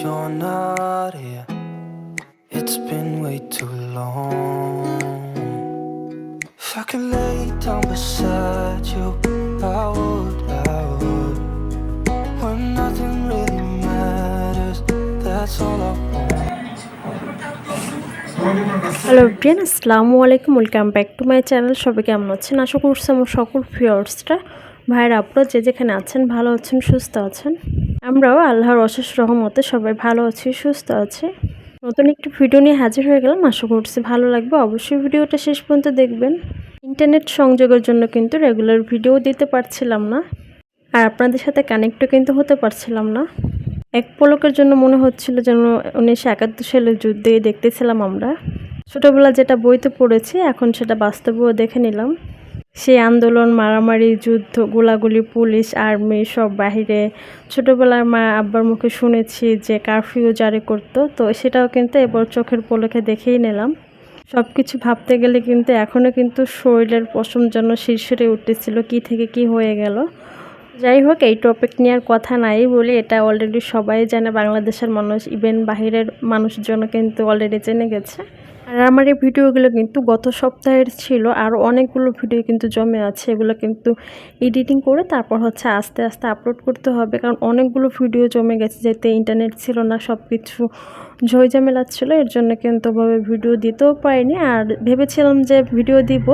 you're not here. It's been way too long. If I could lay down beside you, I would. When nothing really matters, that's all I want. Hello everyone, আসসালামু আলাইকুম। Welcome back to my channel. সবাই কেমন আছেন? আশা করছি আমার সকল ভিউয়ার্সরা, ভাইয়েরা, আপনারা যে যেখানে আছেন ভালো আছেন, সুস্থ আছেন। আমরাও আল্লাহর অশেষ রহমতে সবাই ভালো আছি, সুস্থ আছি। নতুন একটি ভিডিও নিয়ে হাজির হয়ে গেলাম। আশা করছি ভালো লাগবে। অবশ্যই ভিডিওটা শেষ পর্যন্ত দেখবেন। ইন্টারনেট সংযোগের জন্য কিন্তু রেগুলার ভিডিও দিতে পারছিলাম না, আর আপনাদের সাথে কানেক্টও কিন্তু হতে পারছিলাম না। এক পলকের জন্য মনে হচ্ছিল যেন 1971 সালের যুদ্ধে দেখতেছিলাম আমরা। ছোটোবেলা যেটা বইতে পড়েছি, এখন সেটা বাস্তবেও দেখে নিলাম। সেই আন্দোলন, মারামারি, যুদ্ধ, গোলাগুলি, পুলিশ, আর্মি সব বাহিরে। ছোটোবেলার মা আব্বার মুখে শুনেছি যে কারফিউ জারি করতো, তো সেটাও কিন্তু এবার চোখের পলকে দেখেই নিলাম। সব কিছু ভাবতে গেলে কিন্তু এখনও কিন্তু শরীরের পশম যেন শিরশিরে উঠতেছিল, কী থেকে কি হয়ে গেল। যাই হোক, এই টপিক নিয়ে আর কথা নাই বলি। এটা অলরেডি সবাই জানে, বাংলাদেশের মানুষ, ইভেন বাহিরের মানুষজন কিন্তু অলরেডি জেনে গেছে। আর আমার এই ভিডিওগুলো কিন্তু গত সপ্তাহের ছিল, আর অনেকগুলো ভিডিও কিন্তু জমে আছে। এগুলো কিন্তু এডিটিং করে তারপর হচ্ছে আস্তে আস্তে আপলোড করতে হবে, কারণ অনেকগুলো ভিডিও জমে গেছে, যেতে ইন্টারনেট ছিল না, সব কিছু ঝইঝামেলা ছিল। এর জন্য কিন্তু ওভাবে ভিডিও দিতেও পারিনি। আর ভেবেছিলাম যে ভিডিও দিব,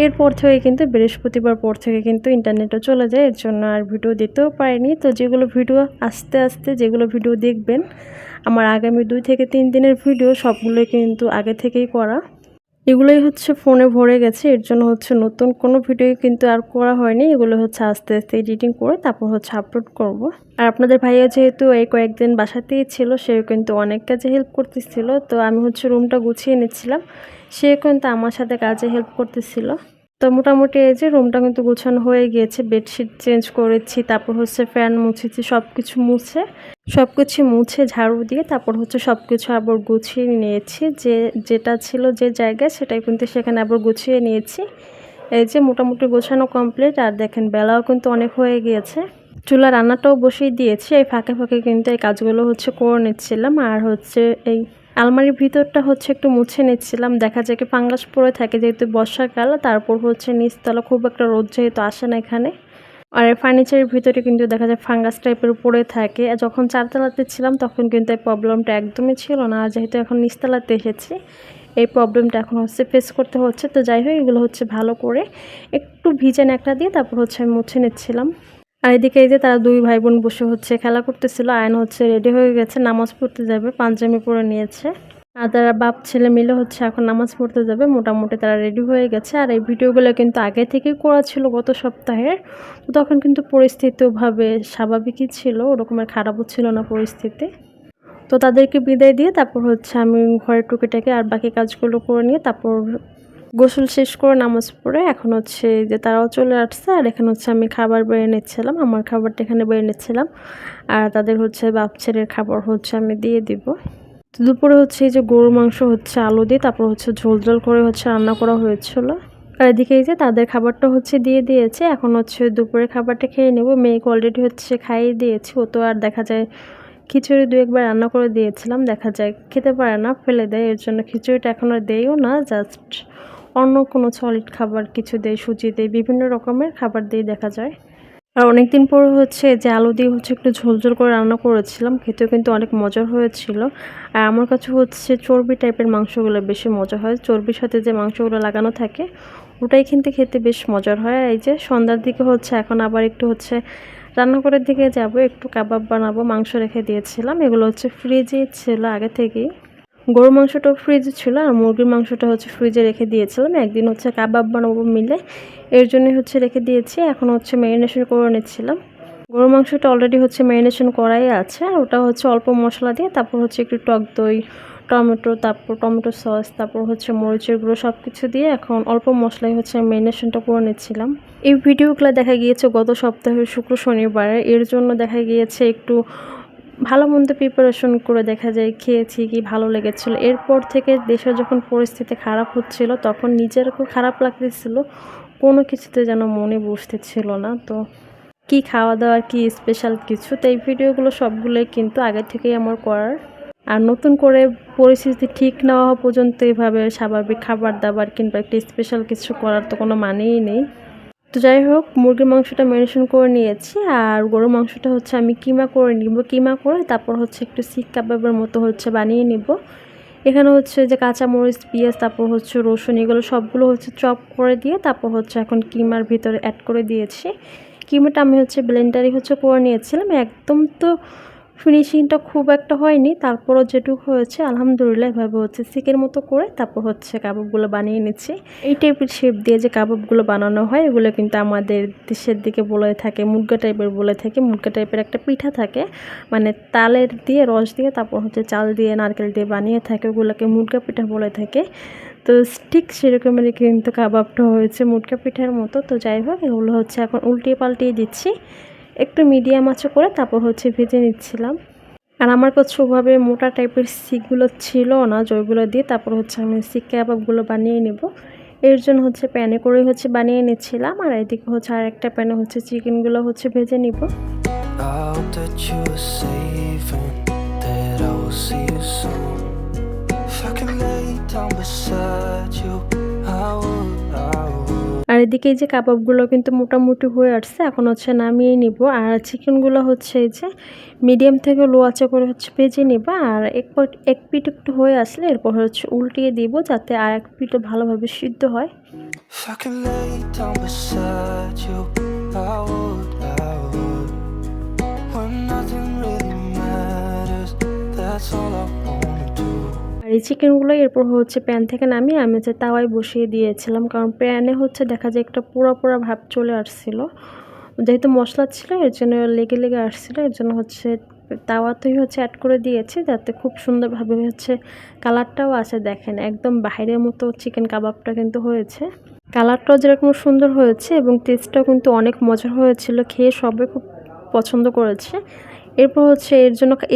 এরপর থেকে কিন্তু বৃহস্পতিবার পর থেকে কিন্তু ইন্টারনেটও চলে যায়, এর জন্য আর ভিডিও দিতেও পারিনি। তো যেগুলো ভিডিও আস্তে আস্তে যেগুলো ভিডিও দেখবেন আমার আগামী 2 থেকে 3 দিনের ভিডিও, সবগুলোই কিন্তু আগে থেকেই করা। এগুলোই হচ্ছে ফোনে ভরে গেছে, এর জন্য হচ্ছে নতুন কোনো ভিডিও কিন্তু আর করা হয়নি। এগুলো হচ্ছে আস্তে আস্তে এডিটিং করে তারপর হচ্ছে আপলোড করব। আর আপনাদের ভাইয়া যেহেতু এই কয়েকদিন বাসাতেই ছিল, সেও কিন্তু অনেক কাজে হেল্প করতেছিল। তো আমি হচ্ছে রুমটা গুছিয়ে নিচ্ছিলাম, সে কিন্তু আমার সাথে কাজে হেল্প করতেছিল। তো মোটামুটি এই যে রুমটা কিন্তু গোছানো হয়ে গিয়েছে, বেডশিট চেঞ্জ করেছি, তারপর হচ্ছে ফ্যান মুছেছি, সব কিছু মুছে ঝাড়ু দিয়ে তারপর হচ্ছে সব কিছু আবার গুছিয়ে নিয়েছি। যেটা ছিল যে জায়গায়, সেটাই কিন্তু সেখানে আবার গুছিয়ে নিয়েছি। এই যে মোটামুটি গোছানো কমপ্লিট। আর দেখেন বেলাও কিন্তু অনেক হয়ে গিয়েছে, চুলা রান্নাটাও বসিয়ে দিয়েছি। এই ফাঁকে ফাঁকে কিন্তু এই কাজগুলো হচ্ছে করে নিচ্ছিলাম। আর হচ্ছে এই আলমারির ভিতরটা হচ্ছে একটু মুছে নিচ্ছিলাম। দেখা যায় কি ফাঙ্গাস পড়ে থাকে, যেহেতু বর্ষাকাল, তারপর হচ্ছে নিচতলা খুব একটা রোদ যেহেতু আসে না এখানে। আর ফার্নিচারের ভিতরে কিন্তু দেখা যায় ফাঙ্গাস টাইপের পড়ে থাকে। যখন চারতলাতে ছিলাম তখন কিন্তু এই প্রবলেমটা একদমই ছিল না, আর যেহেতু এখন নিচতলাতে এসেছি এই প্রবলেমটা এখন হচ্ছে ফেস করতে হচ্ছে। তো যাই হোক, এগুলো হচ্ছে ভালো করে একটু ভিজে ন্যাকড়া দিয়ে তারপর হচ্ছে আমি মুছে নিচ্ছিলাম। আর এদিকে এই যে তারা 2 ভাই বোন বসে হচ্ছে খেলা করতেছিল। আয়ন হচ্ছে রেডি হয়ে গেছে, নামাজ পড়তে যাবে, পাঞ্জাবি পরে নিয়েছে। আর তারা বাপ ছেলে মিলে হচ্ছে এখন নামাজ পড়তে যাবে। মোটামুটি তারা রেডি হয়ে গেছে। আর এই ভিডিওগুলো কিন্তু আগে থেকেই করা ছিল গত সপ্তাহের। তো তখন কিন্তু পরিস্থিতিভাবে স্বাভাবিকই ছিল, ওরকমের খারাপও ছিল না পরিস্থিতি। তো তাদেরকে বিদায় দিয়ে তারপর হচ্ছে আমি ঘরের টুকিটাকে আর বাকি কাজগুলো করে নিয়ে তারপর গোসল শেষ করে নামাজ পড়ে এখন হচ্ছে যে তারাও চলে আসছে। আর এখানে হচ্ছে আমি খাবার বেড়ে নিচ্ছিলাম, আমার খাবারটা এখানে বেড়ে নিচ্ছিলাম। আর তাদের হচ্ছে বাপ ছেলের খাবার হচ্ছে আমি দিয়ে দিব। তো দুপুরে হচ্ছে এই যে গরুর মাংস হচ্ছে আলু দিয়ে তারপর হচ্ছে ঝোল ঝোল করে হচ্ছে রান্না করা হয়েছিল। আর এদিকে এই যে তাদের খাবারটা হচ্ছে দিয়ে দিয়েছে, এখন হচ্ছে দুপুরে খাবারটা খেয়ে নেব। মেয়েকে অলরেডি হচ্ছে খাইয়ে দিয়েছি, ও তো আর দেখা যায় খিচুড়ি 2-1 বার রান্না করে দিয়েছিলাম, দেখা যায় খেতে পারে না, ফেলে দেয়। এর জন্য খিচুড়িটা এখন আর দেইও না, জাস্ট অন্য কোনো সলিড খাবার কিছু দেয়, সুজি দেয়, বিভিন্ন রকমের খাবার দিয়ে দেখা যায়। আর অনেকদিন পরে হচ্ছে যে আলু দিয়ে হচ্ছে একটু ঝোল ঝোল করে রান্না করেছিলাম, খেতেও কিন্তু অনেক মজার হয়েছিল। আর আমার কাছে হচ্ছে চর্বি টাইপের মাংসগুলো বেশি মজা হয়, চর্বির সাথে যে মাংসগুলো লাগানো থাকে ওটাই কিন্তু খেতে বেশ মজার হয়। এই যে সন্ধ্যার দিকে হচ্ছে এখন আবার একটু হচ্ছে রান্নাঘরের দিকে যাব, একটু কাবাব বানাবো। মাংস রেখে দিয়েছিলাম, এগুলো হচ্ছে ফ্রিজে ছিল আগে থেকেই। গরুর মাংসটাও ফ্রিজে ছিল, আর মুরগির মাংসটা হচ্ছে ফ্রিজে রেখে দিয়েছিলাম। একদিন হচ্ছে কাবাব বানাবো মিলে, এর জন্য হচ্ছে রেখে দিয়েছি। এখন হচ্ছে ম্যারিনেশন করে নিচ্ছিলাম। গরুর মাংসটা অলরেডি হচ্ছে ম্যারিনেশন করাই আছে, আর ওটা হচ্ছে অল্প মশলা দিয়ে তারপর হচ্ছে একটু টক দই, টমেটো, তারপর টমেটো সস, তারপর হচ্ছে মরিচের গুঁড়ো সব কিছু দিয়ে এখন অল্প মশলায় হচ্ছে ম্যারিনেশনটা করে নিচ্ছিলাম। এই ভিডিওগুলো দেখা গিয়েছে গত সপ্তাহের শুক্র শনিবারে, এর জন্য দেখা গিয়েছে একটু ভালো মন্দ প্রিপারেশন করে দেখা যায় খেয়েছি, কি ভালো লেগেছিল। এরপর থেকে দেশের যখন পরিস্থিতি খারাপ হচ্ছিল তখন নিজের খুব খারাপ লাগতেছিল, কোনো কিছুতে যেন মনে বসতেছিল না। তো কি খাওয়া দাওয়ার কি স্পেশাল কিছু, তো এই ভিডিওগুলো সবগুলোই কিন্তু আগে থেকেই আমার করার। আর নতুন করে পরিস্থিতি ঠিক না হওয়া পর্যন্ত এভাবে স্বাভাবিক খাবার দাবার কিংবা একটা স্পেশাল কিছু করার তো কোনো মানেই নেই। তো যাই হোক, মুরগির মাংসটা ম্যারিনেশন করে নিয়েছি, আর গরুর মাংসটা হচ্ছে আমি কিমা করে নিব। কিমা করে তারপর হচ্ছে একটু শিক কাবাবের মতো হচ্ছে বানিয়ে নিব। এখানে হচ্ছে যে কাঁচামরিচ, পেঁয়াজ, তারপর হচ্ছে রসুন, এগুলো সবগুলো হচ্ছে চপ করে দিয়ে তারপর হচ্ছে এখন কিমার ভিতরে অ্যাড করে দিয়েছি। কিমাটা আমি হচ্ছে ব্লেন্ডারে হচ্ছে করে নিয়েছিলাম। একদম তো ফিনিশিংটা খুব একটা হয়নি, তারপরও যেটুকু হয়েছে আলহামদুলিল্লাহ এভাবে হচ্ছে চিকেন মতো করে তারপর হচ্ছে কাবাবগুলো বানিয়ে নিচ্ছি। এই টাইপের শেপ দিয়ে যে কাবাবগুলো বানানো হয় এগুলো কিন্তু আমাদের দেশের দিকে বলে থাকে মুরগা টাইপের, বলে থাকে মুরগা টাইপের একটা পিঠা থাকে, মানে তালের দিয়ে রস দিয়ে তারপর হচ্ছে চাল দিয়ে নারকেল দিয়ে বানিয়ে থাকে, ওগুলোকে মুরগা পিঠা বলে থাকে। তো ঠিক সেরকমেরই কিন্তু কাবাবটা হয়েছে মুরগা পিঠার মতো। তো যাই হোক, এগুলো হচ্ছে এখন উল্টিয়ে পাল্টিয়ে দিচ্ছি, একটু মিডিয়াম আঁচে করে তারপর হচ্ছে ভেজে নিচ্ছিলাম। আর আমার কাছে ওভাবে মোটা টাইপের শিকগুলো ছিল না, যেগুলো দিয়ে তারপর হচ্ছে আমি শিক কাবাবগুলো বানিয়ে নেব। এর জন্য হচ্ছে প্যানে করে হচ্ছে বানিয়ে নিচ্ছিলাম, আর এদিকে হচ্ছে আর একটা প্যানে হচ্ছে চিকেনগুলো হচ্ছে ভেজে নিব। I hope that you are safe and that I will see you soon. If I could lay down beside you, I would. আর এদিকে এই যে কাবাবগুলো কিন্তু মোটামুটি হয়ে আসছে, এখন হচ্ছে নামিয়ে নিব। আর চিকেনগুলো হচ্ছে এই যে মিডিয়াম থেকে লো আঁচে করে হচ্ছে ভেজে নিব। আর এক পিঠ একটু হয়ে আসলে এরপর হচ্ছে উল্টিয়ে দিব, যাতে আর এক পিঠও ভালোভাবে সিদ্ধ হয়। If I could lay down beside you, I would. When nothing really matters, that's all I wanna do. আর এই চিকেনগুলো এরপর হচ্ছে প্যান থেকে নামিয়ে আমি হচ্ছে তাওয়ায় বসিয়ে দিয়েছিলাম, কারণ প্যানে হচ্ছে দেখা যায় একটা পোড়া পোড়া ভাব চলে আসছিল, যেহেতু মশলা ছিল এর জন্য লেগে লেগে আসছিলো। এর জন্য হচ্ছে তাওয়াতেই হচ্ছে অ্যাড করে দিয়েছি, যাতে খুব সুন্দরভাবে হচ্ছে কালারটাও আসে। দেখেন একদম বাইরের মতো চিকেন কাবাবটা কিন্তু হয়েছে, কালারটাও যেরকম সুন্দর হয়েছে এবং টেস্টটাও কিন্তু অনেক মজার হয়েছিল, খেয়ে সবাই খুব পছন্দ করেছে। এরপর হচ্ছে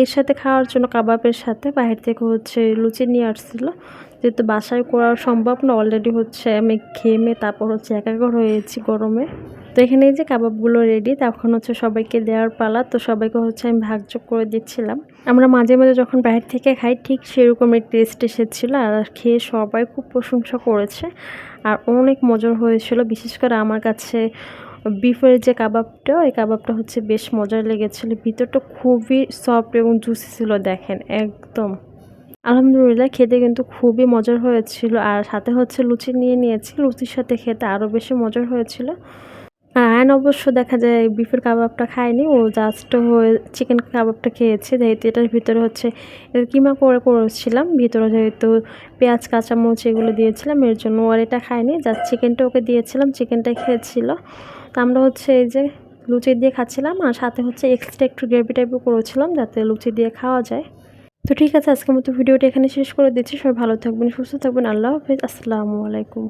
এর সাথে খাওয়ার জন্য কাবাবের সাথে বাহির থেকে হচ্ছে লুচি নিয়ে আসছিলো, যেহেতু বাসায় করা সম্ভব না, অলরেডি হচ্ছে আমি ঘেমে তারপর হচ্ছে একাকার হয়েছি গরমে। তো এখানে এই যে কাবাবগুলো রেডি, তখন হচ্ছে সবাইকে দেওয়ার পালা। তো সবাইকে হচ্ছে আমি ভাগযোগ করে দিচ্ছিলাম। আমরা মাঝে মাঝে যখন বাইরে থেকে খাই ঠিক সেরকমের টেস্ট এসেছিলো, আর খেয়ে সবাই খুব প্রশংসা করেছে আর অনেক মজার হয়েছিল। বিশেষ করে আমার কাছে বিফের যে কাবাবটা, ওই কাবাবটা হচ্ছে বেশ মজার লেগেছিলো, ভিতরটা খুবই সফট এবং জুসি ছিল। দেখেন একদম আলহামদুলিল্লাহ খেতে কিন্তু খুবই মজার হয়েছিল। আর সাথে হচ্ছে লুচি নিয়ে নিয়েছি, লুচির সাথে খেতে আরও বেশি মজার হয়েছিল। আর আয়ন অবশ্য দেখা যায় বিফের কাবাবটা খায়নি, ও জাস্ট হয়ে চিকেন কাবাবটা খেয়েছে, যেহেতু এটার ভিতরে হচ্ছে এটা কিমা করে করেছিলাম, ভিতরে যেহেতু পেঁয়াজ কাঁচামরিচ এগুলো দিয়েছিলাম, এর জন্য আর এটা খায়নি, জাস্ট চিকেনটা ওকে দিয়েছিলাম, চিকেনটা খেয়েছিল। তো আমরা হচ্ছে এই যে লুচি দিয়ে খাচ্ছিলাম, আর সাথে হচ্ছে এক্সট্রা একটু গ্রেভি টাইপের করেছিলাম যাতে লুচি দিয়ে খাওয়া যায়। তো ঠিক আছে, আজকের মতো ভিডিওটা এখানে শেষ করে দিচ্ছি। সবাই ভালো থাকবেন, সুস্থ থাকবেন, আল্লাহ হাফেজ, আসসালামু আলাইকুম।